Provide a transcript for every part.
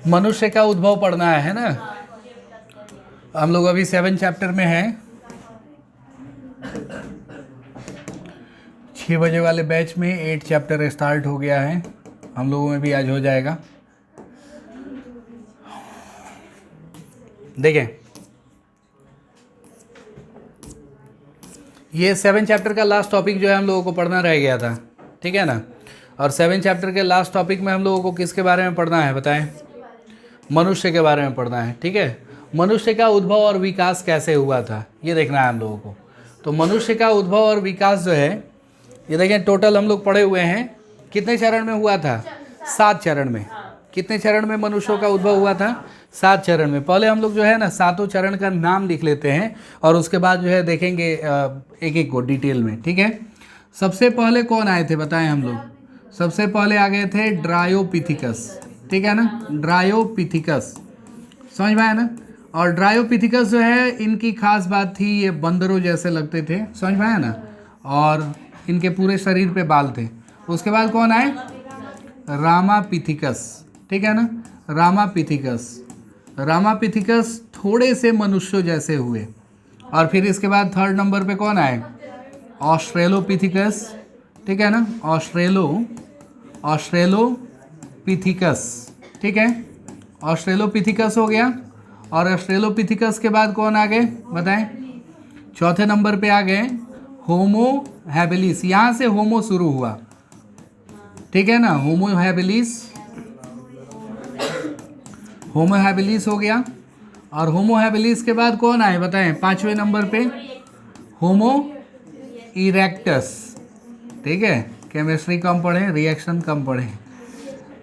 मनुष्य का उद्भव पढ़ना है ना। हम लोग अभी 7 चैप्टर में हैं। 6 बजे वाले बैच में 8 चैप्टर स्टार्ट हो गया है, हम लोगों में भी आज हो जाएगा। देखें, ये 7 चैप्टर का लास्ट टॉपिक जो है हम लोगों को पढ़ना रह गया था, ठीक है ना। और 7 चैप्टर के लास्ट टॉपिक में हम लोगों को किसके बारे में पढ़ना है बताएं? मनुष्य के बारे में पढ़ना है, ठीक है। मनुष्य का उद्भव और विकास कैसे हुआ था ये देखना है हम लोगों को। तो मनुष्य का उद्भव और विकास जो है, ये देखें टोटल हम लोग पढ़े हुए हैं। कितने चरण में हुआ था? 7 चरण में। कितने चरण में मनुष्यों का उद्भव हुआ था? 7 चरण में। पहले हम लोग जो है ना 7 चरण का नाम लिख लेते हैं और उसके बाद जो है देखेंगे एक एक को डिटेल में, ठीक है। सबसे पहले कौन आए थे बताएं हम लोग? सबसे पहले आ गए थे ड्रायोपिथिकस, ठीक है ना। ड्रायोपिथिकस, समझ में आया ना। और ड्रायोपिथिकस जो है इनकी खास बात थी, ये बंदरों जैसे लगते थे, समझ में आया ना। और इनके पूरे शरीर पे बाल थे। उसके बाद कौन आए? रामापिथिकस, ठीक है ना। रामापिथिकस, रामापिथिकस थोड़े से मनुष्यों जैसे हुए। और फिर इसके बाद 3rd नंबर पे कौन आए? ऑस्ट्रेलोपिथिकस, ठीक है ना। ऑस्ट्रेलोपिथिकस, ठीक है। ऑस्ट्रेलोपिथिकस हो गया। और ऑस्ट्रेलोपिथिकस के बाद कौन आ गए बताएं? 4थे नंबर पे आ गए होमो हैबिलिस। यहाँ से होमो शुरू हुआ, ठीक है ना। होमो हैबिलिस हो गया। और होमो हैबिलिस के बाद कौन आए बताएं? 5वें नंबर पे होमो इरेक्टस, ठीक है। केमिस्ट्री कम पढ़े, रिएक्शन कम पढ़े।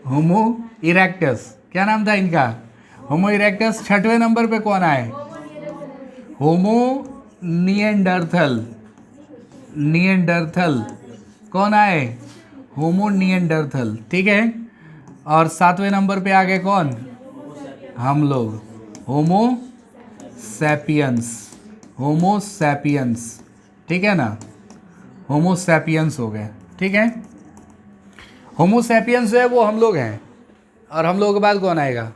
होमो इरेक्टस, क्या नाम था इनका? होमो इरेक्टस। 6वें नंबर पे कौन आए? होमो निएंडरथल। कौन आए? होमो निएंडरथल, ठीक है। और 7वें नंबर पे आ गए कौन? हम लोग, होमो सैपियंस, ठीक है ना। होमो सैपियंस हो गए, ठीक है। होमो सैपियंस जो है वो हम लोग हैं। और हम लोगों के बाद कौन आएगा?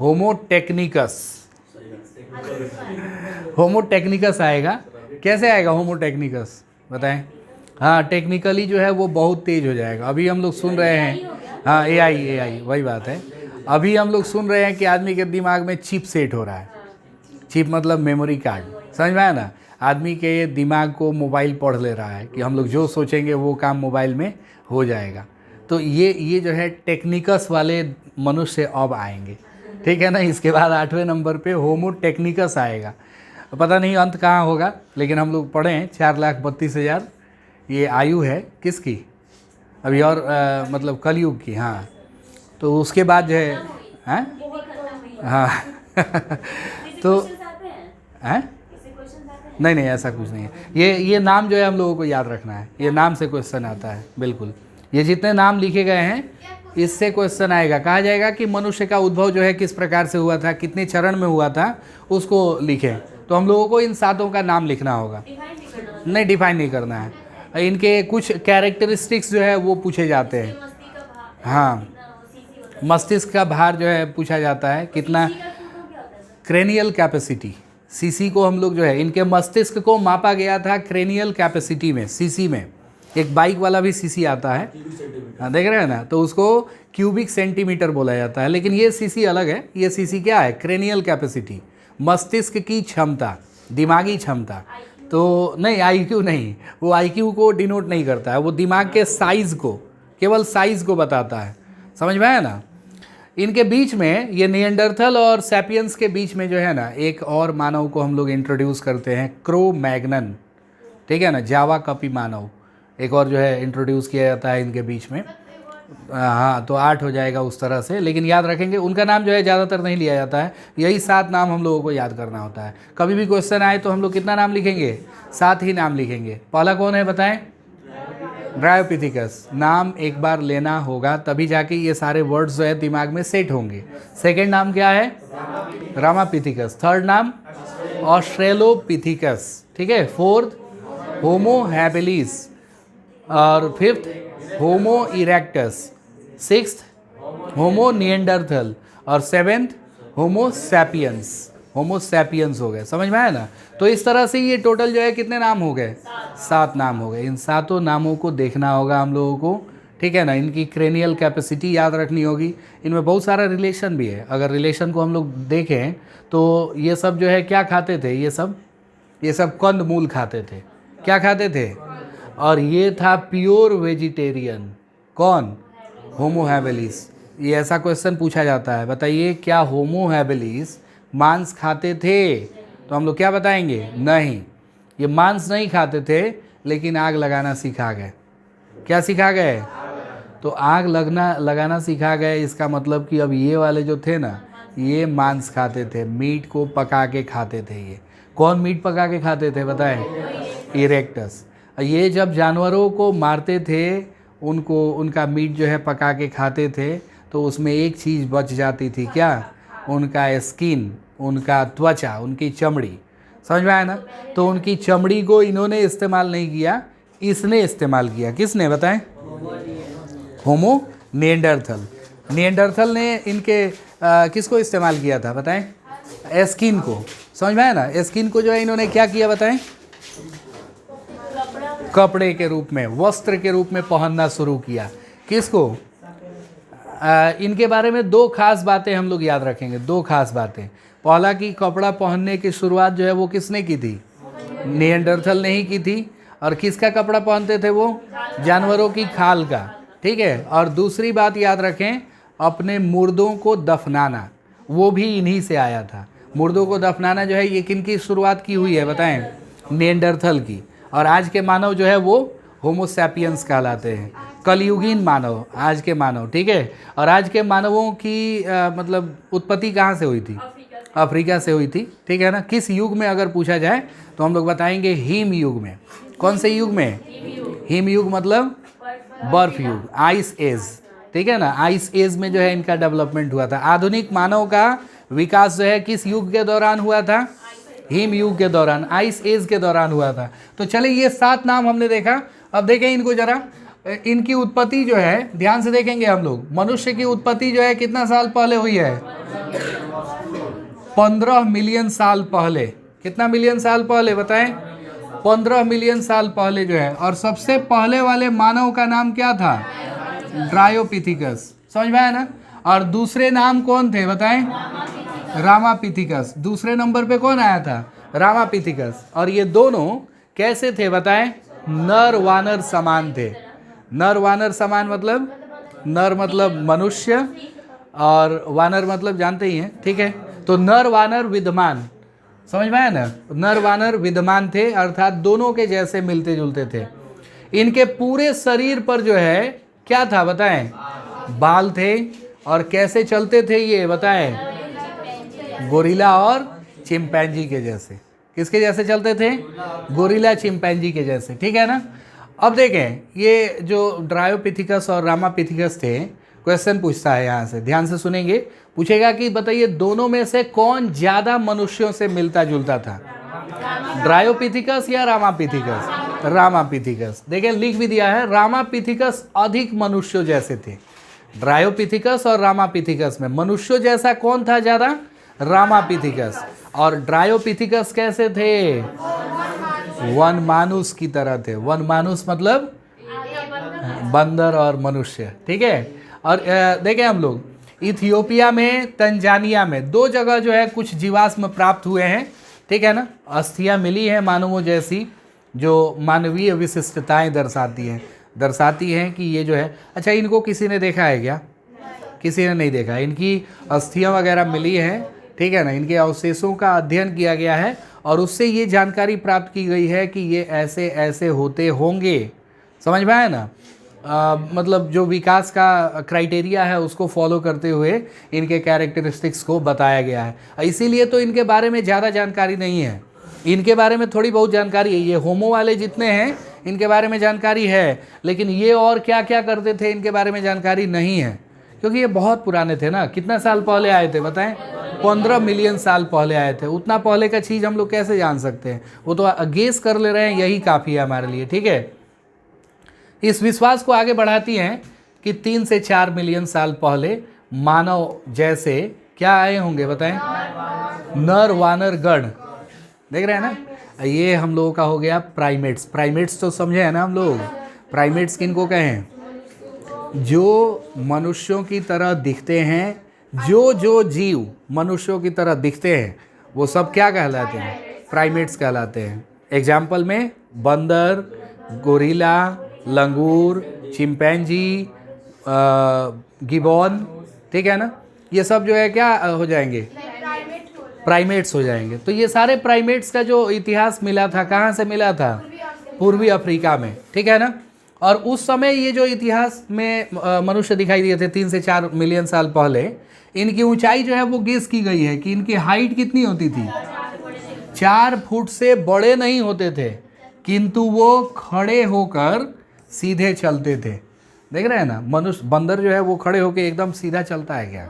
होमो टेक्निकस आएगा। कैसे आएगा होमो टेक्निकस बताएं? हाँ, टेक्निकली जो है वो बहुत तेज हो जाएगा। अभी हम लोग सुन रहे हैं, हाँ एआई वही बात है। अभी हम लोग सुन रहे हैं कि आदमी के दिमाग में चिप सेट हो रहा है। चिप मतलब मेमोरी कार्ड, समझ में आया ना। आदमी के दिमाग को मोबाइल पढ़ ले रहा है कि हम लोग जो सोचेंगे वो काम मोबाइल में हो जाएगा। तो ये जो है टेक्निकस वाले मनुष्य अब आएंगे, ठीक है ना। इसके बाद 8वें नंबर पे होमो टेक्निकस आएगा। पता नहीं अंत कहाँ होगा, लेकिन हम लोग पढ़े हैं 4,32,000 ये आयु है किसकी अभी, और मतलब कलयुग की। हाँ, तो उसके बाद जो है हाँ तो हैं? नहीं ऐसा कुछ नहीं है। ये नाम जो है हम लोगों को याद रखना है। ये नाम से क्वेश्चन आता है, बिल्कुल। ये जितने नाम लिखे गए हैं इससे क्वेश्चन आएगा। कहा जाएगा कि मनुष्य का उद्भव जो है किस प्रकार से हुआ था, कितने चरण में हुआ था, उसको लिखें। तो हम लोगों को इन 7 का नाम लिखना होगा। नहीं, डिफाइन नहीं करना है। इनके कुछ कैरेक्टरिस्टिक्स जो है वो पूछे जाते हैं। हाँ, मस्तिष्क का भार जो है पूछा जाता है, कितना क्रेनियल कैपेसिटी। सीसी को हम लोग जो है, इनके मस्तिष्क को मापा गया था क्रेनियल कैपेसिटी में, सीसी में। एक बाइक वाला भी सीसी आता है, देख रहे हैं ना, तो उसको क्यूबिक सेंटीमीटर बोला जाता है। लेकिन ये सीसी अलग है। ये सीसी क्या है? क्रेनियल कैपेसिटी, मस्तिष्क की क्षमता, दिमागी क्षमता। तो नहीं, आईक्यू नहीं, वो आईक्यू को डिनोट नहीं करता है, वो दिमाग के साइज को, केवल साइज को बताता है। समझ में आया ना। इनके बीच में, ये निएंडरथल और सैपियंस के बीच में जो है ना, एक और मानव को हम लोग इंट्रोड्यूस करते हैं, क्रो मैग्नन, ठीक है ना। जावा कपी मानव एक और जो है इंट्रोड्यूस किया जाता है इनके बीच में। हाँ, तो 8 हो जाएगा उस तरह से। लेकिन याद रखेंगे उनका नाम जो है ज़्यादातर नहीं लिया जाता है। यही 7 नाम हम लोगों को याद करना होता है। कभी भी क्वेश्चन आए तो हम लोग कितना नाम लिखेंगे? 7 ही नाम लिखेंगे। पहला कौन है बताएं? ड्रायोपिथिकस। नाम एक बार लेना होगा तभी जाके ये सारे वर्ड्स जो है दिमाग में सेट होंगे। सेकेंड नाम क्या है? रामापिथिकस। 3rd नाम ऑस्ट्रेलोपिथिकस, ठीक है। 4th Homo habilis. और 5th होमो इरेक्टस। 6th होमो निएंडरथल, और seventh Homo sapiens, Homo sapiens हो गए। समझ में आया ना? तो इस तरह से ये टोटल जो है कितने नाम हो गए? 7 नाम हो गए। इन 7 नामों को देखना होगा हम लोगों को, ठीक है ना? इनकी क्रेनियल कैपेसिटी याद रखनी होगी। इनमें बहुत सारा रिलेशन भी है। अगर रिलेशन को हम लोग देखें तो ये सब जो है क्या खाते थे? ये सब कंद मूल खाते थे। क्या खाते थे? और ये था प्योर वेजिटेरियन। कौन? Homo habilis. ये ऐसा क्वेश्चन पूछा जाता है, बताइए क्या होमो हैबिलिस मांस खाते थे? तो हम लोग क्या बताएंगे? नहीं, ये मांस नहीं खाते थे, लेकिन आग लगाना सिखा गए। क्या सिखा गए? तो आग लगाना सिखा गए, इसका मतलब कि अब ये वाले जो थे ना, ये मांस खाते थे, मीट को पका के खाते थे। ये कौन मीट पका के खाते थे बताएं? इरेक्टस। ये जब जानवरों को मारते थे, उनका मीट जो है पका के खाते थे, तो उसमें एक चीज़ बच जाती थी। क्या? उनका स्किन, उनका त्वचा, उनकी चमड़ी। समझ में आया ना? तो उनकी चमड़ी को इन्होंने इस्तेमाल नहीं किया, इसने इस्तेमाल किया। किसने बताएं? होमो निएंडरथल। निएंडरथल ने इनके किसको इस्तेमाल किया था बताएं? स्किन को। समझ में आया ना? स्किन को जो है इन्होंने क्या किया बताएं? कपड़े के रूप में, वस्त्र के रूप में पहनना शुरू किया। किसको? इनके बारे में 2 खास बातें हम लोग याद रखेंगे। 2 खास बातें। पहला कि कपड़ा पहनने की शुरुआत जो है वो किसने की थी? निएंडरथल ने ही की थी। और किसका कपड़ा पहनते थे वो? जानवरों की खाल का, ठीक है। और दूसरी बात याद रखें, अपने मुर्दों को दफनाना, वो भी इन्हीं से आया था। मुर्दों को दफनाना जो है ये किन की शुरुआत की हुई है बताएं? निएंडरथल की। और आज के मानव जो है वो होमो सैपियंस कहलाते हैं, कलयुगीन मानव, आज के मानव, ठीक है। और आज के मानवों की मतलब उत्पत्ति कहाँ से हुई थी? अफ्रीका से हुई थी, ठीक है ना। किस युग में अगर पूछा जाए तो हम लोग बताएंगे हिम युग में। कौन से युग में? हिम युग मतलब बर्फ युग, आइस एज, ठीक है ना। आइस एज में जो है इनका डेवलपमेंट हुआ था। आधुनिक मानव का विकास जो है किस युग के दौरान हुआ था? हिम युग के दौरान, आइस एज के दौरान हुआ था। तो चलिए ये 7 नाम हमने देखा। अब देखें इनको जरा, इनकी उत्पत्ति जो है ध्यान से देखेंगे हम लोग। मनुष्य की उत्पत्ति जो है कितना साल पहले हुई है? 15 मिलियन साल पहले। कितना मिलियन साल पहले बताएं? 15 मिलियन साल पहले जो है। और सबसे पहले वाले मानव का नाम क्या था? ड्रायोपिथिकस। समझ में आया ना? और दूसरे नाम कौन थे बताएं? रामापिथिकस। दूसरे नंबर पे कौन आया था? रामापिथिकस। और ये दोनों कैसे थे बताएं? नर वानर समान थे। नर वानर समान मतलब, नर मतलब मनुष्य और वानर मतलब जानते ही हैं, ठीक है। तो नर वानर विद्यमान, समझ में आया ना? नर वानर विद्यमान थे, अर्थात दोनों के जैसे मिलते जुलते थे। इनके पूरे शरीर पर जो है क्या था बताएं? बाल थे। और कैसे चलते थे ये बताएं? गोरिल्ला और चिंपैंजी के जैसे। किसके जैसे चलते थे? गोरिल्ला चिंपैंजी के जैसे, ठीक है ना। अब देखें ये जो ड्रायोपिथिकस और रामापिथिकस थे, क्वेश्चन पूछता है यहाँ से, ध्यान से सुनेंगे। पूछेगा कि बताइए दोनों में से कौन ज़्यादा मनुष्यों से मिलता जुलता था? ड्रायोपिथिकस या रामापिथिकस? रामापिथिकस। देखिए लिख भी दिया है, रामापिथिकस अधिक मनुष्यों जैसे थे। ड्रायोपिथिकस और रामापिथिकस में मनुष्यों जैसा कौन था ज़्यादा? रामापिथिकस। और ड्रायोपिथिकस कैसे थे? वनमानुष की तरह थे। वनमानुष मतलब बंदर और मनुष्य, ठीक है। और देखें हम लोग इथियोपिया में, तंजानिया में 2 जगह जो है कुछ जीवाश्म प्राप्त हुए हैं, ठीक है ना। अस्थियां मिली हैं मानवों जैसी, जो मानवीय विशिष्टताएं दर्शाती हैं कि ये जो है। अच्छा, इनको किसी ने देखा है क्या? किसी ने नहीं देखा। इनकी अस्थियां वगैरह मिली हैं, ठीक है ना। इनके अवशेषों का अध्ययन किया गया है और उससे ये जानकारी प्राप्त की गई है कि ये ऐसे ऐसे होते होंगे। समझ में आया ना? मतलब जो विकास का क्राइटेरिया है उसको फॉलो करते हुए इनके कैरेक्टरिस्टिक्स को बताया गया है। इसीलिए तो इनके बारे में ज़्यादा जानकारी नहीं है। इनके बारे में थोड़ी बहुत जानकारी है। ये होमो वाले जितने हैं इनके बारे में जानकारी है, लेकिन ये और क्या क्या करते थे इनके बारे में जानकारी नहीं है, क्योंकि ये बहुत पुराने थे ना। कितना साल पहले आए थे बताएं? 15 मिलियन साल पहले आए थे। उतना पहले का चीज़ हम लोग कैसे जान सकते हैं? वो तो गेस कर ले रहे हैं, यही काफ़ी है हमारे लिए, ठीक है। इस विश्वास को आगे बढ़ाती हैं कि 3 से 4 मिलियन साल पहले मानव जैसे क्या आए होंगे बताएं, नर वानर गण, देख रहे हैं ना। ये हम लोगों का हो गया प्राइमेट्स। प्राइमेट्स तो समझे है ना हम लोग, प्राइमेट्स किनको कहें, जो मनुष्यों की तरह दिखते हैं, जो जीव मनुष्यों की तरह दिखते हैं वो सब क्या कहलाते हैं, प्राइमेट्स कहलाते हैं। एग्जाम्पल में बंदर, गोरिल्ला, लंगूर, चिंपैंजी, गिबॉन, ठीक है ना, ये सब जो है क्या हो जाएंगे, प्राइमेट्स हो जाएंगे। तो ये सारे प्राइमेट्स का जो इतिहास मिला था, कहाँ से मिला था, पूर्वी अफ्रीका में, ठीक है ना। और उस समय ये जो इतिहास में मनुष्य दिखाई दिए थे 3 से 4 मिलियन साल पहले, इनकी ऊंचाई जो है वो गेस की गई है कि इनकी हाइट कितनी होती थी, 4 फुट से बड़े नहीं होते थे, किंतु वो खड़े होकर सीधे चलते थे। देख रहे हैं ना, मनुष्य बंदर जो है वो खड़े होकर एकदम सीधा चलता है क्या,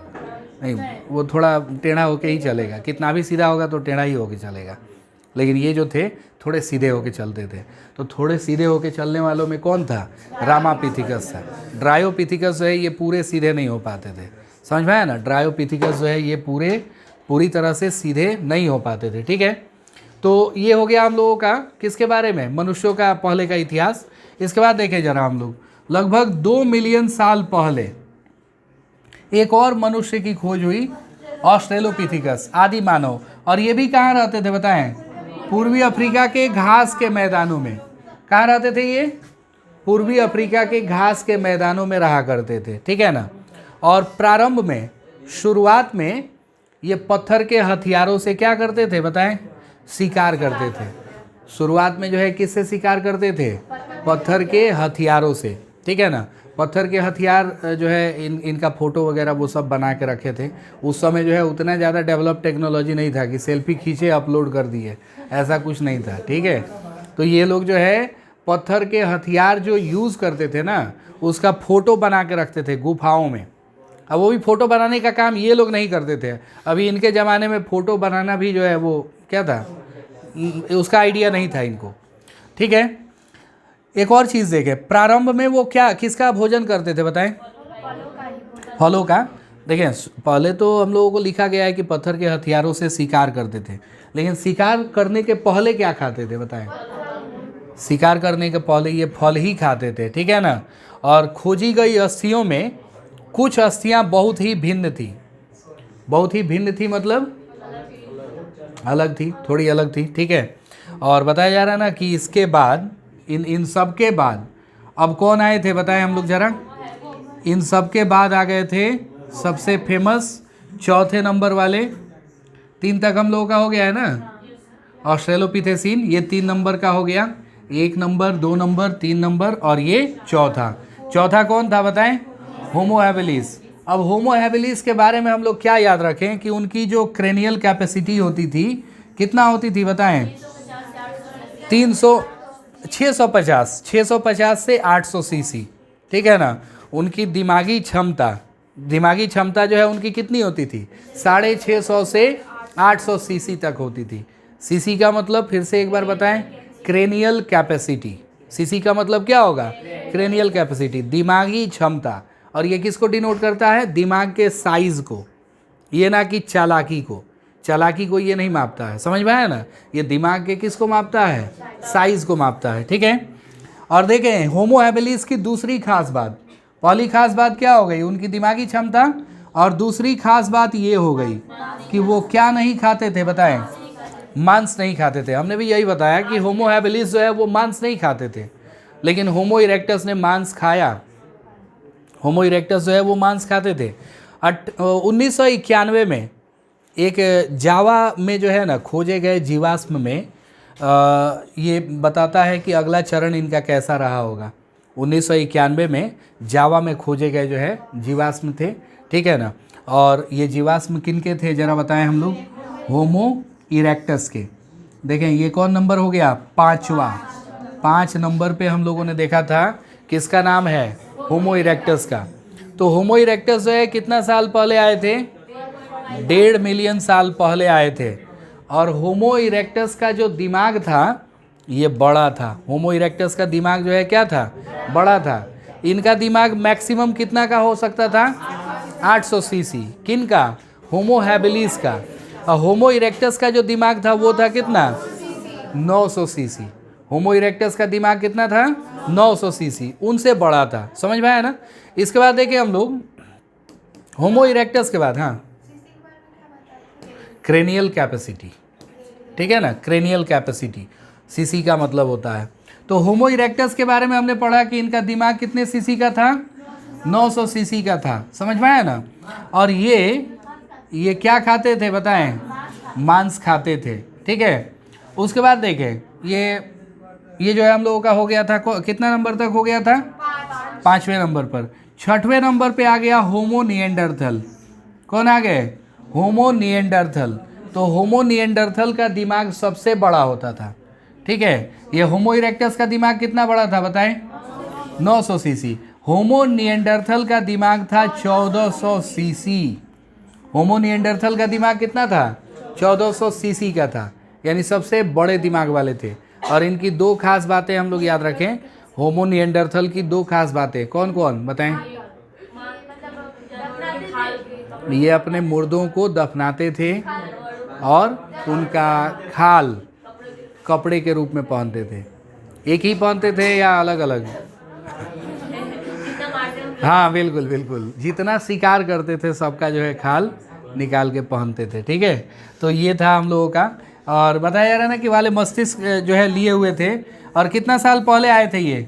नहीं, वो थोड़ा टेढ़ा होके ही चलेगा, कितना भी सीधा होगा तो टेढ़ा ही होके चलेगा। लेकिन ये जो थे थोड़े सीधे होके चलते थे। तो थोड़े सीधे होके चलने वालों में कौन था, रामापिथिकस था। ड्रायोपिथिकस जो है ये पूरे सीधे नहीं हो पाते थे, समझ में आया ना। ड्रायोपिथिकस जो है ये पूरी तरह से सीधे नहीं हो पाते थे, ठीक है। तो ये हो गया हम लोगों का किसके बारे में, मनुष्यों का पहले का इतिहास। इसके बाद देखें जरा हम लोग, लगभग 2 मिलियन साल पहले एक और मनुष्य की खोज हुई, ऑस्ट्रेलोपिथिकस, आदि मानव। और ये भी कहाँ रहते थे बताएं, पूर्वी अफ्रीका के घास के मैदानों में। कहाँ रहते थे ये, पूर्वी अफ्रीका के घास के मैदानों में रहा करते थे, ठीक है ना। और प्रारंभ में, शुरुआत में ये पत्थर के हथियारों से क्या करते थे बताएं, शिकार करते थे। शुरुआत में जो है किससे शिकार करते थे, पत्थर के हथियारों से, ठीक है ना। पत्थर के हथियार जो है इनका फ़ोटो वगैरह वो सब बना के रखे थे। उस समय जो है उतना ज़्यादा डेवलप टेक्नोलॉजी नहीं था कि सेल्फी खींचे अपलोड कर दिए, ऐसा कुछ नहीं था, ठीक है। तो ये लोग जो है पत्थर के हथियार जो यूज़ करते थे ना, उसका फ़ोटो बना के रखते थे गुफाओं में। अब वो भी फ़ोटो बनाने का काम ये लोग नहीं करते थे। अभी इनके ज़माने में फ़ोटो बनाना भी जो है वो क्या था, उसका आइडिया नहीं था इनको, ठीक है। एक और चीज़ देखें, प्रारंभ में वो क्या किसका भोजन करते थे बताएं, फलों का। देखें पहले तो हम लोगों को लिखा गया है कि पत्थर के हथियारों से शिकार करते थे, लेकिन शिकार करने के पहले क्या खाते थे बताएं, शिकार करने के पहले ये फल ही खाते थे, ठीक है ना। और खोजी गई अस्थियों में कुछ अस्थियां बहुत ही भिन्न थी। बहुत ही भिन्न थी मतलब अलग थी, थोड़ी अलग थी, ठीक है। और बताया जा रहा है ना कि इसके बाद इन सब के बाद अब कौन आए थे बताएं हम लोग जरा। इन सब के बाद आ गए थे सबसे फेमस चौथे नंबर वाले, 3 तक हम लोगों का हो गया है ना, ऑस्ट्रेलोपिथेसीन, ये 3 नंबर का हो गया, 1 नंबर, 2 नंबर, 3 नंबर और ये चौथा कौन था बताएं, होमो हैबिलिस। अब होमो हैबिलिस के बारे में हम लोग क्या याद रखें कि उनकी जो क्रेनियल कैपेसिटी होती थी कितना होती थी बताएं, 650 से 800 सीसी, ठीक है ना। उनकी दिमागी क्षमता जो है उनकी कितनी होती थी, 650 से 800 सीसी तक होती थी। सीसी का मतलब फिर से एक बार बताएं, क्रेनियल कैपेसिटी। सीसी का मतलब क्या होगा, क्रेनियल कैपेसिटी, दिमागी क्षमता। और ये किसको डिनोट करता है, दिमाग के साइज को, ये ना कि चालाकी को ये नहीं मापता है, समझ में आया ना। ये दिमाग के किसको मापता है, साइज को मापता है, ठीक है। और देखें होमो हैबिलिस की दूसरी खास बात, पहली खास बात क्या हो गई, उनकी दिमागी क्षमता। और दूसरी खास बात ये हो गई कि वो क्या नहीं खाते थे बताएं, मांस नहीं खाते थे। हमने भी यही बताया कि होमो हैबिलिस जो है वो मांस नहीं खाते थे, लेकिन होमो इरेक्टस ने मांस खाया। होमो इरेक्टस जो है वो मांस खाते थे। 1991 में एक जावा में जो है ना खोजे गए जीवाश्म में ये बताता है कि अगला चरण इनका कैसा रहा होगा। 1991 में जावा में खोजे गए जो है जीवाश्म थे, ठीक है ना। और ये जीवाश्म किनके थे जरा बताएं हम लोग, होमो इरेक्टस के। देखें ये कौन नंबर हो गया, 5वां, 5 नंबर पे हम लोगों ने देखा था किसका नाम है, होमो इरेक्टस का। तो होमो इरेक्टस जो है कितना साल पहले आए थे, 1.5 मिलियन साल पहले आए थे। और होमो इरेक्टस का जो दिमाग था ये बड़ा था। होमो इरेक्टस का दिमाग जो है क्या था, बड़ा था। इनका दिमाग मैक्सिमम कितना का हो सकता था, 800 सीसी। किन का? होमो हैबिलिस का। और होमो इरेक्टस का जो दिमाग था वो था कितना? 900 सीसी। होमो इरेक्टस का दिमाग कितना था? 900 सीसी, उनसे बड़ा था। समझ में आया ना? इसके बाद देखें हम लोग होमो इरेक्टस के बाद, हाँ, क्रेनियल कैपेसिटी, ठीक है ना, क्रेनियल कैपेसिटी, सीसी का मतलब होता है। तो होमो इरेक्टस के बारे में हमने पढ़ा कि इनका दिमाग कितने सीसी का था? 900 सीसी का था। समझ में आया ना? और ये क्या खाते थे बताएं? मांस खाते थे, ठीक है। उसके बाद देखें ये जो है हम लोगों का हो गया था, कितना नंबर तक हो गया था? 5वें नंबर पर। 6वें नंबर पे आ गया होमो निएंडरथल। कौन आ गए? होमो निएंडरथल। तो होमो निएंडरथल का दिमाग सबसे बड़ा होता था, ठीक है। ये होमो इरेक्टस का दिमाग कितना बड़ा था बताएं? 900 सीसी। होमो निएंडरथल का दिमाग था 1400 सीसी। होमो निएंडरथल का दिमाग कितना था? 1400 सीसी का था, यानी सबसे बड़े दिमाग वाले थे। और इनकी दो खास बातें हम लोग याद रखें, होमो निएंडरथल की दो खास बातें। कौन कौन बताएं? ये अपने मुर्दों को दफनाते थे और उनका खाल कपड़े के रूप में पहनते थे। एक ही पहनते थे या अलग अलग? हाँ बिल्कुल बिल्कुल, जितना शिकार करते थे सबका जो है खाल निकाल के पहनते थे, ठीक है। तो ये था हम लोगों का। और बताया जा रहा है ना कि वाले मस्तिष्क जो है लिए हुए थे। और कितना साल पहले आए थे ये?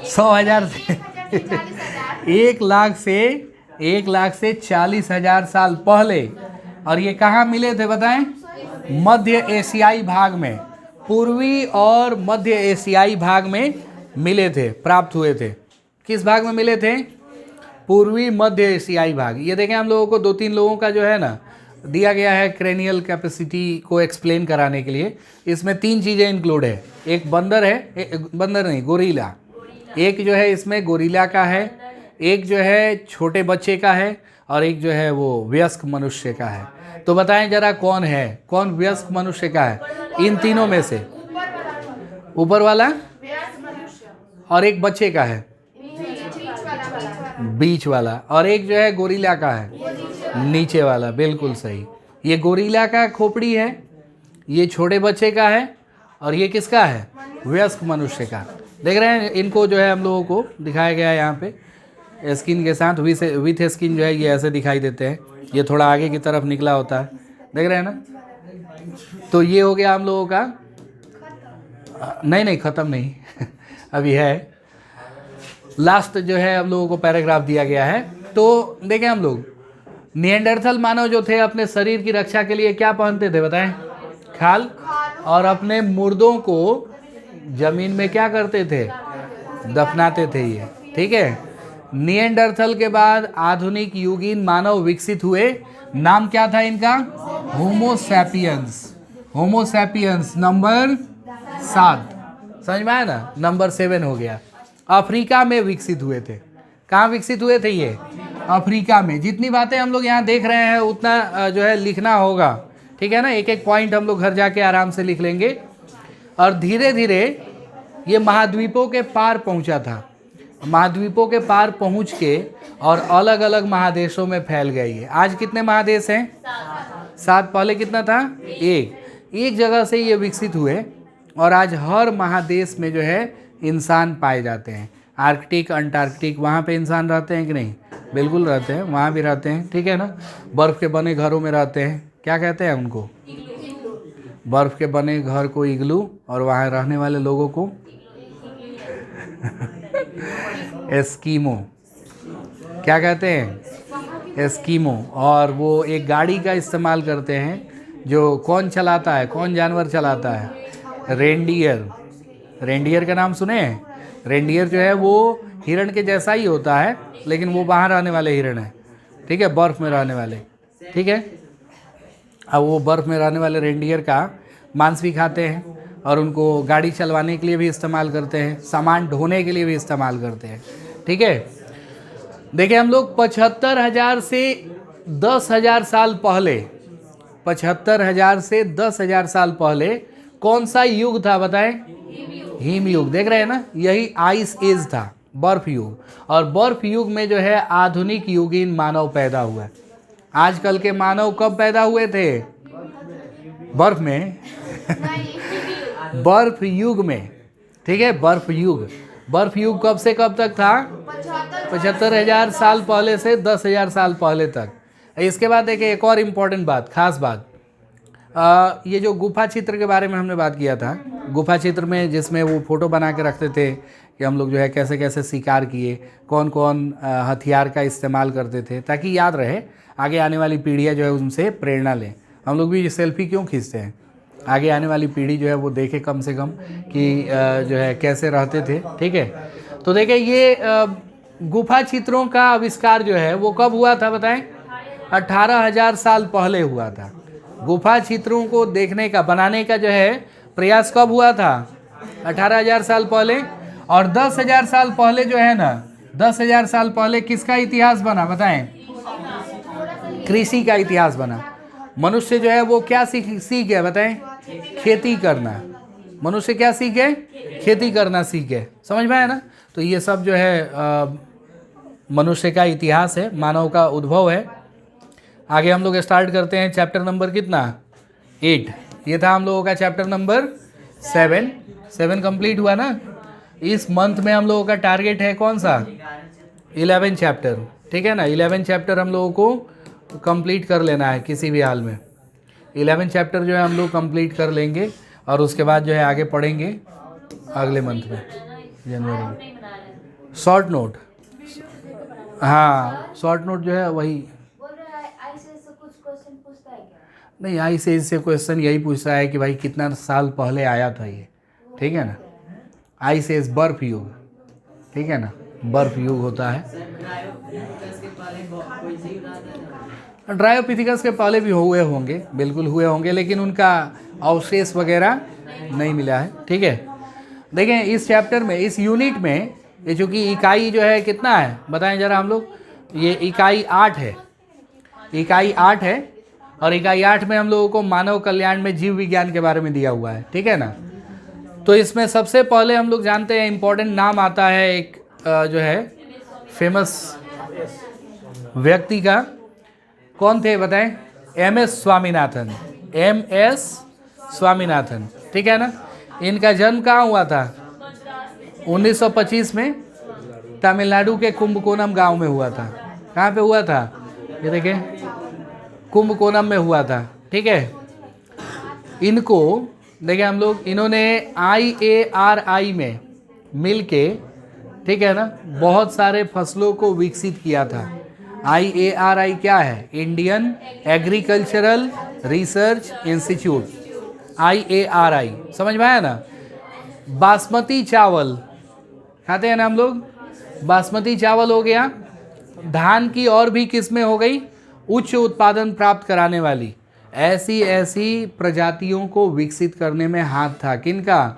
100,000 से 1 लाख से 40,000 साल पहले। और ये कहाँ मिले थे बताएं? मध्य एशियाई भाग में, पूर्वी और मध्य एशियाई भाग में मिले थे, प्राप्त हुए थे। किस भाग में मिले थे? पूर्वी मध्य एशियाई भाग। ये देखें हम लोगों को 2-3 लोगों का जो है ना दिया गया है क्रेनियल कैपेसिटी को एक्सप्लेन कराने के लिए। इसमें 3 चीज़ें इंक्लूड है। एक बंदर है, बंदर नहीं, गोरिल्ला। एक जो है इसमें गोरिल्ला का है, एक जो है छोटे बच्चे का है, और एक जो है वो वयस्क मनुष्य का है। तो बताएं जरा कौन है, कौन वयस्क मनुष्य का है इन तीनों में से? ऊपर वाला और एक बच्चे का है बीच वाला, और एक जो है गोरिल्ला का है नीचे वाला। बिल्कुल सही। ये गोरिल्ला का खोपड़ी है, ये छोटे बच्चे का है, और ये किसका है? वयस्क मनुष्य का। देख रहे हैं इनको जो है हम लोगों को दिखाया गया है यहाँ पे स्किन के साथ, विथ स्किन जो है ये ऐसे दिखाई देते हैं। ये थोड़ा आगे की तरफ निकला होता है, देख रहे हैं ना। तो ये हो गया हम लोगों का। नहीं ख़त्म नहीं अभी है, लास्ट जो है हम लोगों को पैराग्राफ दिया गया है। तो देखें हम लोग निएंडरथल मानव जो थे अपने शरीर की रक्षा के लिए क्या पहनते थे बताएं? खाल। और अपने मुर्दों को जमीन में क्या करते थे? दफनाते थे ये, ठीक है। निएंडरथल के बाद आधुनिक युगीन मानव विकसित हुए। नाम क्या था इनका? Homo sapiens. Homo sapiens number 7। समझ में आया ना? नंबर 7 हो गया। अफ्रीका में विकसित हुए थे। कहाँ विकसित हुए थे ये? अफ्रीका में। जितनी बातें हम लोग यहाँ देख रहे हैं उतना जो है लिखना होगा, ठीक है ना। एक एक पॉइंट हम लोग घर जाके आराम से लिख लेंगे। और धीरे धीरे ये महाद्वीपों के पार पहुँचा था। महाद्वीपों के पार पहुँच के और अलग अलग महादेशों में फैल गए ये। आज कितने महादेश हैं? 7। पहले कितना था? एक जगह से ये विकसित हुए और आज हर महादेश में जो है इंसान पाए जाते हैं। आर्कटिक, अंटार्कटिक, वहाँ पे इंसान रहते हैं कि नहीं? बिल्कुल रहते हैं, वहाँ भी रहते हैं, ठीक है ना। बर्फ़ के बने घरों में रहते हैं, क्या कहते हैं उनको? बर्फ़ के बने घर को इग्लू, और वहाँ रहने वाले लोगों को एस्कीमो। क्या कहते हैं? एस्कीमो। और वो एक गाड़ी का इस्तेमाल करते हैं जो कौन चलाता है? कौन जानवर चलाता है? रेंडियर। रेंडियर का नाम सुने हैं? रेंडियर जो है वो हिरण के जैसा ही होता है, लेकिन वो बाहर रहने वाले हिरण है, ठीक है, बर्फ़ में रहने वाले, ठीक है। अब वो बर्फ़ में रहने वाले रेंडियर का मांस भी खाते हैं, और उनको गाड़ी चलवाने के लिए भी इस्तेमाल करते हैं, सामान ढोने के लिए भी इस्तेमाल करते हैं, ठीक है। देखिए हम लोग 75,000 से 10,000 साल पहले, 75,000 से 10,000 साल पहले कौन सा युग था बताएं? हिम युग। देख रहे हैं ना, यही आइस एज था, बर्फ युग। और बर्फ युग में जो है आधुनिक युगीन मानव पैदा हुआ। आजकल के मानव कब पैदा हुए थे? बर्फ में बर्फ युग में, ठीक है, बर्फ युग। बर्फ युग कब से कब तक था? 75,000 साल पहले से 10,000 साल पहले तक। इसके बाद देखिए एक और इम्पोर्टेंट बात, खास बात, ये जो गुफा चित्र के बारे में हमने बात किया था, गुफा चित्र में जिसमें वो फोटो बना के रखते थे कि हम लोग जो है कैसे कैसे शिकार किए, कौन कौन हथियार का इस्तेमाल करते थे, ताकि याद रहे, आगे आने वाली पीढ़ियाँ जो है उनसे प्रेरणा लें। हम लोग भी सेल्फी क्यों खींचते हैं? आगे आने वाली पीढ़ी जो है वो देखे कम से कम कि जो है कैसे रहते थे, ठीक है। तो देखिए ये गुफा चित्रों का आविष्कार जो है वो कब हुआ था बताएं? 18,000 साल पहले हुआ था। गुफा चित्रों को देखने का, बनाने का जो है प्रयास कब हुआ था? 18,000 साल पहले। और 10,000 साल पहले जो है ना, 10,000 साल पहले किसका इतिहास बना बताएं? कृषि का इतिहास बना। मनुष्य जो है वो क्या सीख गया बताएं? खेती करना। मनुष्य क्या सीख गए? खेती करना सीख गए। समझ में आया ना? तो ये सब जो है मनुष्य का इतिहास है, मानव का उद्भव है। आगे हम लोग स्टार्ट करते हैं चैप्टर नंबर कितना? 8। ये था हम लोगों का चैप्टर नंबर 7 कंप्लीट हुआ ना। इस मंथ में हम लोगों का टारगेट है कौन सा? 11 चैप्टर, ठीक है ना। 11 चैप्टर हम लोगों को कंप्लीट कर लेना है किसी भी हाल में। 11 चैप्टर जो है हम लोग कंप्लीट कर लेंगे और उसके बाद जो है आगे पढ़ेंगे अगले मंथ में, जनवरी में। शॉर्ट नोट, हाँ शॉर्ट नोट जो है वही नहीं, आई से इससे क्वेश्चन यही पूछ रहा है कि भाई कितना साल पहले आया था ये, ठीक है ना। आई से बर्फ युग, ठीक है ना, बर्फ युग होता है। ड्रायोपिथिकस के पहले भी हुए होंगे, बिल्कुल हुए होंगे, लेकिन उनका अवशेष वगैरह नहीं मिला है, ठीक है। देखें इस चैप्टर में, इस यूनिट में, ये चूँकि इकाई जो है कितना है बताएं जरा हम लोग? ये इकाई 8 है, इकाई 8 है। और इकाई 8 में हम लोगों को मानव कल्याण में जीव विज्ञान के बारे में दिया हुआ है, ठीक है ना। तो इसमें सबसे पहले हम लोग जानते हैं इम्पोर्टेंट नाम आता है एक जो है फेमस व्यक्ति का। कौन थे बताएं? MS स्वामीनाथन, MS स्वामीनाथन, ठीक है ना। इनका जन्म कहाँ हुआ था? 1925 में तमिलनाडु के कुंभकोणम गांव में हुआ था। कहाँ पे हुआ था? ये देखें, कुंभकोणम में हुआ था, ठीक है। इनको देखिए हम लोग, इन्होंने IARI में मिलके, ठीक है ना, बहुत सारे फसलों को विकसित किया था। IARI क्या है? Indian agricultural research institute, IARI, समझ में आया ना। बासमती चावल खाते हैं ना हम लोग, बासमती चावल हो गया। धान की और भी किस्में हो गई उच्च उत्पादन प्राप्त कराने वाली। ऐसी ऐसी प्रजातियों को विकसित करने में हाथ था किनका?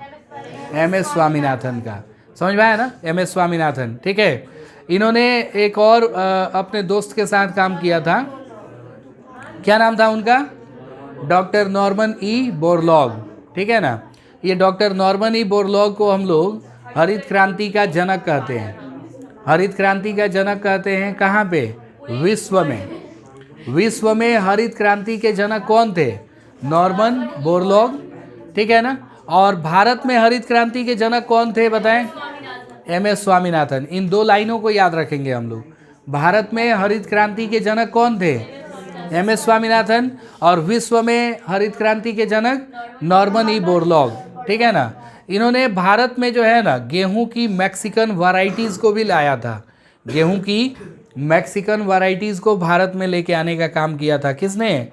MS स्वामीनाथन का। समझ में आया ना, MS स्वामीनाथन, ठीक है। इन्होंने एक और अपने दोस्त के साथ काम किया था। क्या नाम था उनका? डॉक्टर नॉर्मन E बोरलॉग, ठीक है ना। ये डॉक्टर नॉर्मन E बोरलॉग को हम लोग हरित क्रांति का जनक कहते हैं। हरित क्रांति का जनक कहते हैं कहाँ पे? विश्व में। विश्व में हरित क्रांति के जनक कौन थे? नॉर्मन बोरलॉग, ठीक है ना। और भारत में हरित क्रांति के जनक कौन थे बताएं? MS स्वामीनाथन। इन दो लाइनों को याद रखेंगे हम लोग। भारत में हरित क्रांति के जनक कौन थे? MS स्वामीनाथन। और विश्व में हरित क्रांति के जनक नॉर्मन E बोरलॉग, ठीक है ना। इन्होंने भारत में जो है ना गेहूं की मैक्सिकन वैरायटीज़ को भी लाया था। गेहूं की मैक्सिकन वैरायटीज़ को भारत में लेके आने का काम किया था किसने?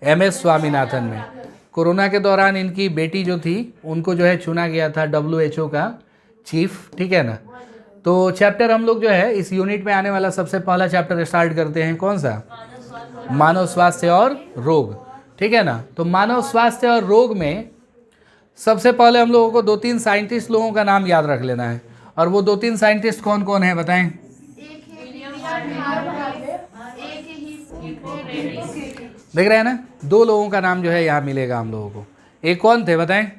MS स्वामीनाथन ने। कोरोना के दौरान इनकी बेटी जो थी उनको जो है चुना गया था WHO का चीफ, ठीक है ना। तो चैप्टर हम लोग जो है इस यूनिट में आने वाला सबसे पहला चैप्टर स्टार्ट करते हैं, कौन सा? मानव स्वास्थ्य और रोग, ठीक है ना। तो मानव स्वास्थ्य और रोग में सबसे पहले हम लोगों को 2-3 साइंटिस्ट लोगों का नाम याद रख लेना है। और वो 2-3 साइंटिस्ट कौन कौन है बताएं? देख रहे हैं ना, 2 लोगों का नाम जो है यहाँ मिलेगा हम लोगों को। एक कौन थे बताएं?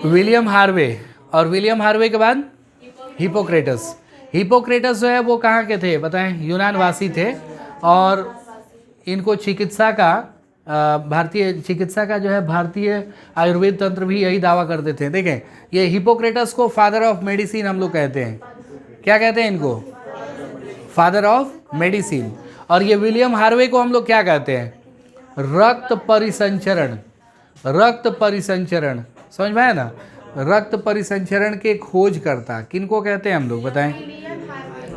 William Harvey. और विलियम हार्वे के बाद हिपोक्रेटस। हिपोक्रेटस जो है वो कहाँ के थे बताएं? यूनान वासी थे, और इनको चिकित्सा का भारतीय चिकित्सा का जो है भारतीय आयुर्वेद तंत्र भी यही दावा करते थे। देखें, ये हिपोक्रेटस को फादर ऑफ मेडिसिन हम लोग कहते हैं। क्या कहते हैं इनको? Father of medicine. और ये विलियम हार्वे को हम लोग क्या कहते हैं? रक्त परिसंचरण। रक्त परिसंचरण समझ में आया ना? रक्त परिसंचरण के खोजकर्ता किनको कहते हैं हम लोग बताएं?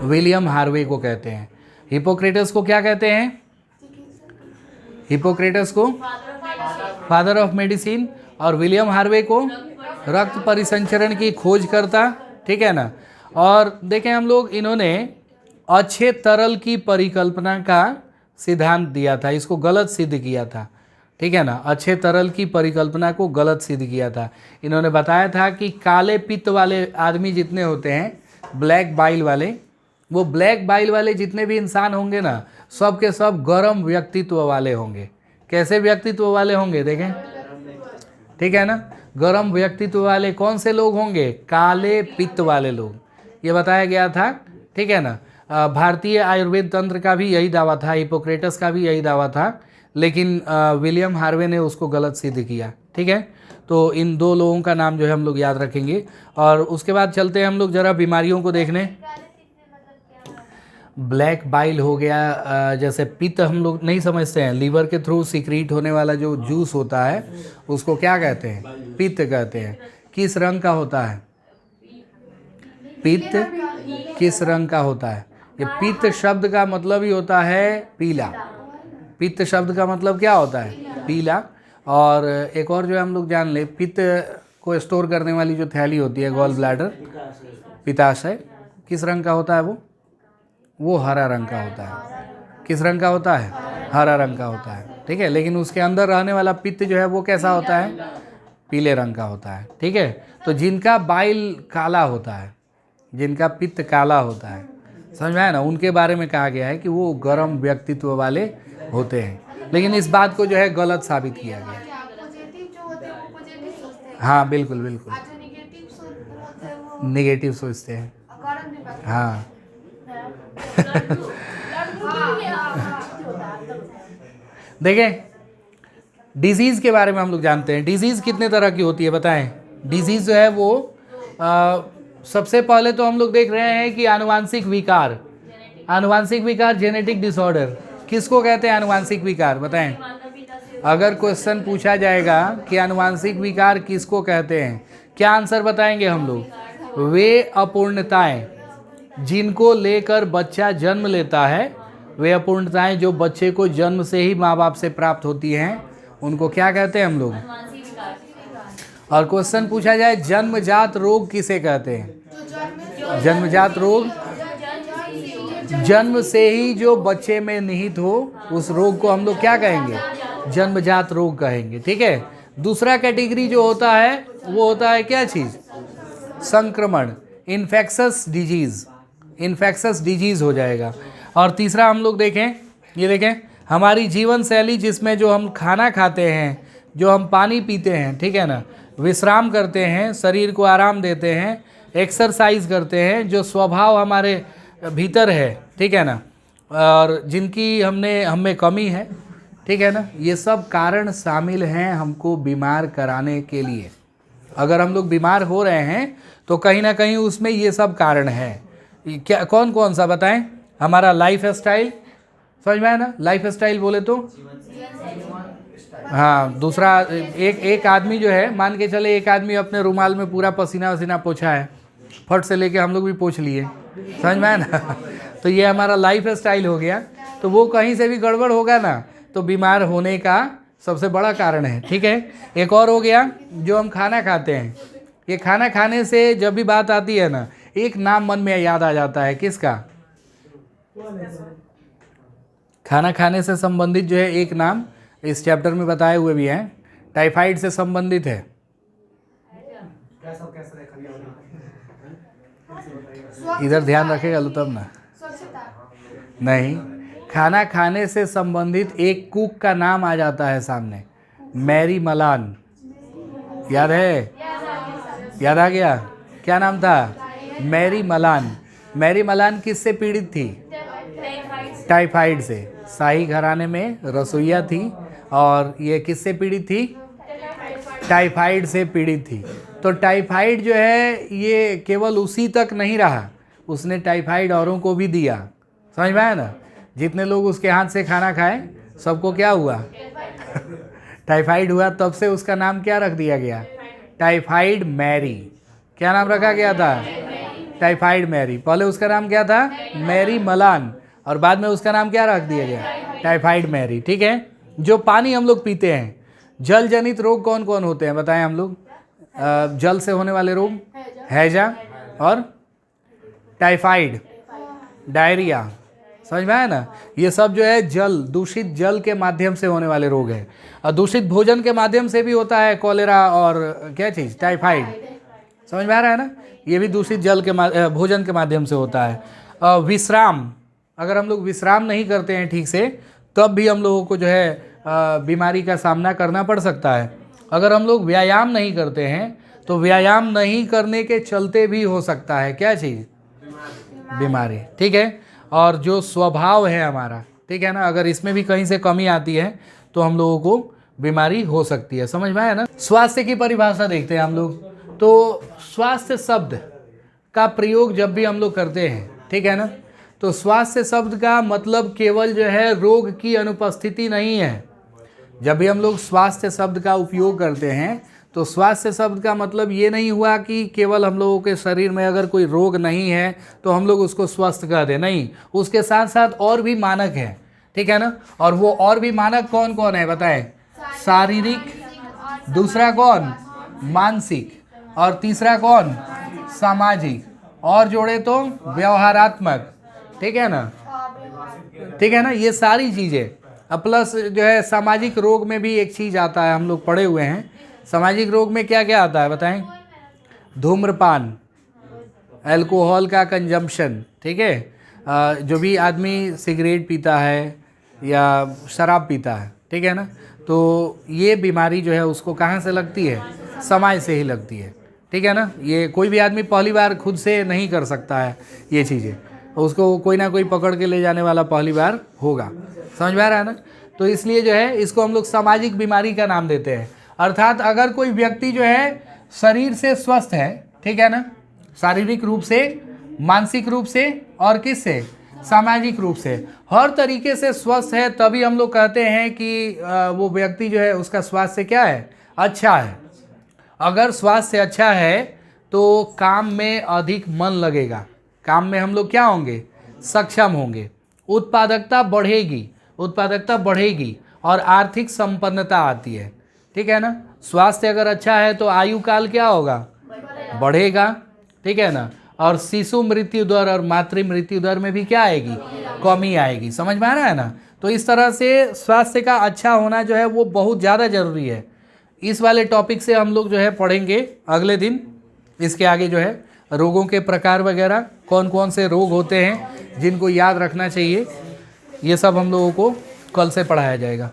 विलियम हार्वे को कहते हैं। हिपोक्रेटस को क्या कहते हैं? हिपोक्रेटस को फादर ऑफ मेडिसिन, और विलियम हार्वे को रक्त परिसंचरण की खोजकर्ता, ठीक है ना। और देखें हम लोग, इन्होंने अच्छे तरल की परिकल्पना का सिद्धांत दिया था, इसको गलत सिद्ध किया था, ठीक है ना। अच्छे तरल की परिकल्पना को गलत सिद्ध किया था। इन्होंने बताया था कि काले पित्त वाले आदमी जितने होते हैं, ब्लैक बाइल वाले, वो ब्लैक बाइल वाले जितने भी इंसान होंगे ना, सब के सब गर्म व्यक्तित्व वाले होंगे। कैसे व्यक्तित्व वाले होंगे देखें, ठीक है ना। गर्म व्यक्तित्व वाले कौन से लोग होंगे? काले पित्त वाले लोग, ये बताया गया था, ठीक है ना। भारतीय आयुर्वेद तंत्र का भी यही दावा था, हिपोक्रेटस का भी यही दावा था, लेकिन विलियम हार्वे ने उसको गलत सिद्ध किया, ठीक है। तो इन दो लोगों का नाम जो है हम लोग याद रखेंगे। और उसके बाद चलते हैं हम लोग जरा बीमारियों को देखने। ब्लैक बाइल हो गया, जैसे पित्त हम लोग नहीं समझते हैं, लीवर के थ्रू सीक्रेट होने वाला जो जूस होता है उसको क्या कहते हैं? पित्त कहते हैं। किस रंग का होता है पित्त? किस रंग का होता है? ये पित्त शब्द का मतलब ही होता है पीला। पित्त शब्द का मतलब क्या होता है? पीला। और एक और जो हम लोग जान ले, पित्त को स्टोर करने वाली जो थैली होती है, गॉल ब्लैडर, पित्ताशय, किस रंग का होता है वो हरा रंग का होता है। किस रंग का होता है? हरा रंग का होता है, ठीक है। लेकिन उसके अंदर रहने वाला पित्त जो है वो कैसा होता है? पीले रंग का होता है, ठीक है। तो जिनका बाइल काला होता है, जिनका पित्त काला होता है, समझ में आया ना, उनके बारे में कहा गया है कि वो गर्म व्यक्तित्व वाले होते हैं। लेकिन इस बात को जो है गलत साबित किया गया। हाँ बिल्कुल बिल्कुल, निगेटिव सोचते हैं, हाँ। देखें, डिजीज के बारे में हम लोग जानते हैं। डिजीज कितने तरह की होती है बताएं? डिजीज जो है वो सबसे पहले तो हम लोग देख रहे हैं कि आनुवांशिक विकार। आनुवांशिक विकार, जेनेटिक डिसऑर्डर, किसको कहते हैं आनुवांशिक विकार बताएं? अगर क्वेश्चन पूछा जाएगा कि आनुवांशिक विकार किसको कहते हैं, क्या आंसर बताएंगे हम लोग? वे अपूर्णताएं जिनको लेकर बच्चा जन्म लेता है, वे अपूर्णताएं जो बच्चे को जन्म से ही माँ बाप से प्राप्त होती हैं, उनको क्या कहते हैं हम लोग? और क्वेश्चन पूछा जाए जन्मजात रोग किसे कहते हैं? जन्मजात रोग, जन्म से ही जो बच्चे में निहित हो उस रोग को हम लोग क्या कहेंगे? जन्मजात रोग कहेंगे, ठीक है। दूसरा कैटेगरी जो होता है वो होता है क्या चीज़? संक्रमण, इन्फेक्शस डिजीज, इन्फेक्शस डिजीज हो जाएगा। और तीसरा हम लोग देखें, ये देखें, हमारी जीवन शैली जिसमें जो हम खाना खाते हैं, जो हम पानी पीते हैं, ठीक है ना, विश्राम करते हैं, शरीर को आराम देते हैं, एक्सरसाइज करते हैं, जो स्वभाव हमारे भीतर है, ठीक है ना, और जिनकी हमें कमी है, ठीक है ना, ये सब कारण शामिल हैं हमको बीमार कराने के लिए। अगर हम लोग बीमार हो रहे हैं तो कहीं ना कहीं उसमें ये सब कारण है। क्या, कौन कौन सा बताएं? हमारा लाइफ स्टाइल, समझ में आया ना? लाइफ स्टाइल बोले तो हाँ, दूसरा एक आदमी जो है, मान के चले एक आदमी अपने रुमाल में पूरा पसीना वसीना पोछा है, फट से लेके हम लोग भी पोछ लिए, समझ में आया ना? तो ये हमारा लाइफ स्टाइल हो गया। तो वो कहीं से भी गड़बड़ होगा ना तो बीमार होने का सबसे बड़ा कारण है, ठीक है। एक और हो गया जो हम खाना खाते हैं। ये खाना खाने से जब भी बात आती है ना, एक नाम मन में याद आ जाता है, किसका? खाना खाने से संबंधित जो है एक नाम इस चैप्टर में बताए हुए भी हैं, टाइफाइड से संबंधित है। इधर ध्यान रखेगा लो तब ना। नहीं, खाना खाने से संबंधित एक कुक का नाम आ जाता है सामने, मैरी मलान। याद है? याद आ गया? क्या नाम था? Mary Malan. मैरी मलान किससे पीड़ित थी? टाइफाइड से। शाही घराने में रसोइया थी और ये किससे पीड़ित थी? टाइफाइड से पीड़ित थी। तो टाइफाइड जो है ये केवल उसी तक नहीं रहा, उसने टाइफाइड औरों को भी दिया। समझ में आया ना? जितने लोग उसके हाथ से खाना खाए सबको क्या हुआ? टाइफाइड हुआ। तब से उसका नाम क्या रख दिया गया? Typhoid Mary. क्या नाम रखा गया था? Typhoid Mary. पहले उसका नाम क्या था? मैरी मलान, और बाद में उसका नाम क्या रख दिया गया? Typhoid Mary. ठीक है। जो पानी हम लोग पीते हैं, जल जनित रोग कौन कौन होते हैं बताएं हम लोग? जल से होने वाले रोग, हैजा और टाइफाइड, डायरिया। समझ में आया ना? ये सब जो है जल, दूषित जल के माध्यम से होने वाले रोग हैं। और दूषित भोजन के माध्यम से भी होता है कॉलेरा और क्या चीज़? टाइफाइड। समझ में आ रहा है ना? ये भी दूषित जल के भोजन के माध्यम से होता है। विश्राम, अगर हम लोग विश्राम नहीं करते हैं ठीक से, तब भी हम लोगों को जो है बीमारी का सामना करना पड़ सकता है। अगर हम लोग व्यायाम नहीं करते हैं तो व्यायाम नहीं करने के चलते भी हो सकता है क्या चीज़? बीमारी। ठीक है। और जो स्वभाव है हमारा, ठीक है ना, अगर इसमें भी कहीं से कमी आती है तो हम लोगों को बीमारी हो सकती है। समझ में आया ना? स्वास्थ्य की परिभाषा देखते हैं हम लोग। तो स्वास्थ्य शब्द का प्रयोग जब भी हम लोग करते हैं, ठीक है ना, तो स्वास्थ्य शब्द का मतलब केवल जो है रोग की अनुपस्थिति नहीं है। जब भी हम लोग स्वास्थ्य शब्द का उपयोग करते हैं तो स्वास्थ्य शब्द का मतलब ये नहीं हुआ कि केवल हम लोगों के शरीर में अगर कोई रोग नहीं है तो हम लोग उसको स्वस्थ कह दें। नहीं, उसके साथ साथ और भी मानक है। ठीक है ना? और वो और भी मानक कौन कौन है बताएं? शारीरिक, दूसरा कौन? मानसिक, और तीसरा कौन? सामाजिक, और जोड़े तो व्यवहारात्मक। ठीक है ना? ठीक है ना? ये सारी चीज़ें। प्लस जो है सामाजिक रोग में भी एक चीज़ आता है, हम लोग पढ़े हुए हैं। सामाजिक रोग में क्या क्या आता है बताएं? धूम्रपान, अल्कोहल का कंजम्पशन। ठीक है। जो भी आदमी सिगरेट पीता है या शराब पीता है, ठीक है ना, तो ये बीमारी जो है उसको कहाँ से लगती है? समाज से ही लगती है। ठीक है ना? ये कोई भी आदमी पहली बार खुद से नहीं कर सकता है ये चीज़ें, उसको कोई ना कोई पकड़ के ले जाने वाला पहली बार होगा। समझ में आ रहा है ना? तो इसलिए जो है इसको हम लोग सामाजिक बीमारी का नाम देते हैं। अर्थात अगर कोई व्यक्ति जो है शरीर से स्वस्थ है, ठीक है ना, शारीरिक रूप से, मानसिक रूप से और किस से? सामाजिक रूप से, हर तरीके से स्वस्थ है, तभी हम लोग कहते हैं कि वो व्यक्ति जो है उसका स्वास्थ्य क्या है? अच्छा है। अगर स्वास्थ्य अच्छा है तो काम में अधिक मन लगेगा, काम में हम लोग क्या होंगे? सक्षम होंगे, उत्पादकता बढ़ेगी, उत्पादकता बढ़ेगी और आर्थिक संपन्नता आती है। ठीक है ना? स्वास्थ्य अगर अच्छा है तो आयु काल क्या होगा? बढ़ेगा। ठीक है ना? और शिशु मृत्यु दर और मातृ मृत्यु दर में भी क्या आएगी? कमी आएगी। समझ में आ रहा है ना? तो इस तरह से स्वास्थ्य का अच्छा होना जो है वो बहुत ज़्यादा ज़रूरी है। इस वाले टॉपिक से हम लोग जो है पढ़ेंगे अगले दिन। इसके आगे जो है रोगों के प्रकार वगैरह, कौन कौन से रोग होते हैं जिनको याद रखना चाहिए, ये सब हम लोगों को कल से पढ़ाया जाएगा।